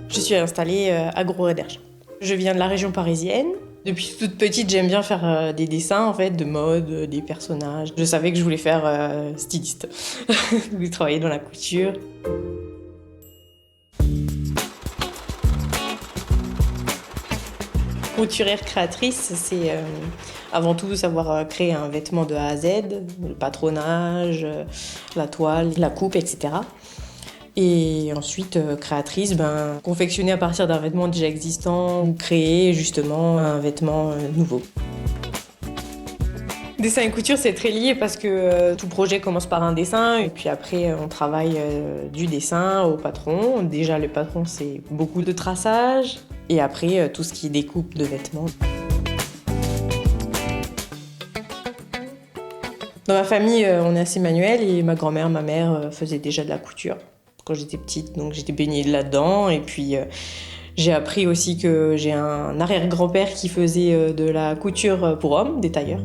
Je suis installée à Gros-Rederge. Je viens de la région parisienne. Depuis toute petite, j'aime bien faire des dessins en fait, de mode, des personnages. Je savais que je voulais faire styliste, je voulais travailler dans la couture. Couturière créatrice, c'est avant tout savoir créer un vêtement de A à Z, le patronage, la toile, la coupe, etc. Et ensuite, créatrice, confectionner à partir d'un vêtement déjà existant ou créer justement un vêtement nouveau. Dessin et couture, c'est très lié parce que tout projet commence par un dessin et puis après, on travaille du dessin au patron. Déjà, le patron, c'est beaucoup de traçage et après, tout ce qui est découpe de vêtements. Dans ma famille, on est assez manuel et ma grand-mère, ma mère faisaient déjà de la couture quand j'étais petite, donc j'étais baignée là-dedans. Et puis j'ai appris aussi que j'ai un arrière-grand-père qui faisait de la couture pour hommes, des tailleurs.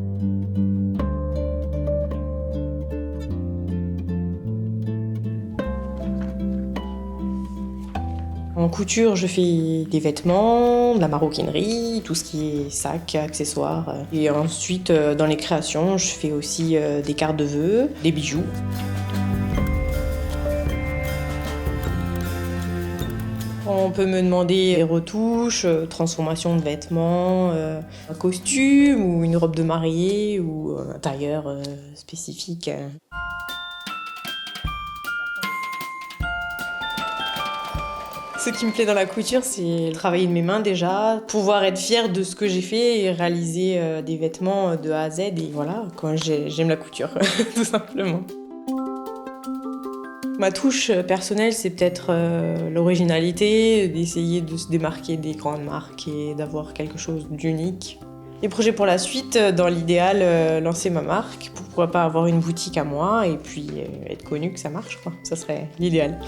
En couture, je fais des vêtements, de la maroquinerie, tout ce qui est sacs, accessoires. Et ensuite, dans les créations, je fais aussi des cartes de vœux, des bijoux. On peut me demander des retouches, transformation de vêtements, un costume ou une robe de mariée ou un tailleur spécifique. Ce qui me plaît dans la couture, c'est travailler de mes mains déjà, pouvoir être fière de ce que j'ai fait et réaliser des vêtements de A à Z. Et voilà, quand j'aime la couture, tout simplement. Ma touche personnelle, c'est peut-être l'originalité, d'essayer de se démarquer des grandes marques et d'avoir quelque chose d'unique. Les projets pour la suite, dans l'idéal, lancer ma marque, pourquoi pas avoir une boutique à moi et puis être connue que ça marche, quoi. Ça serait l'idéal.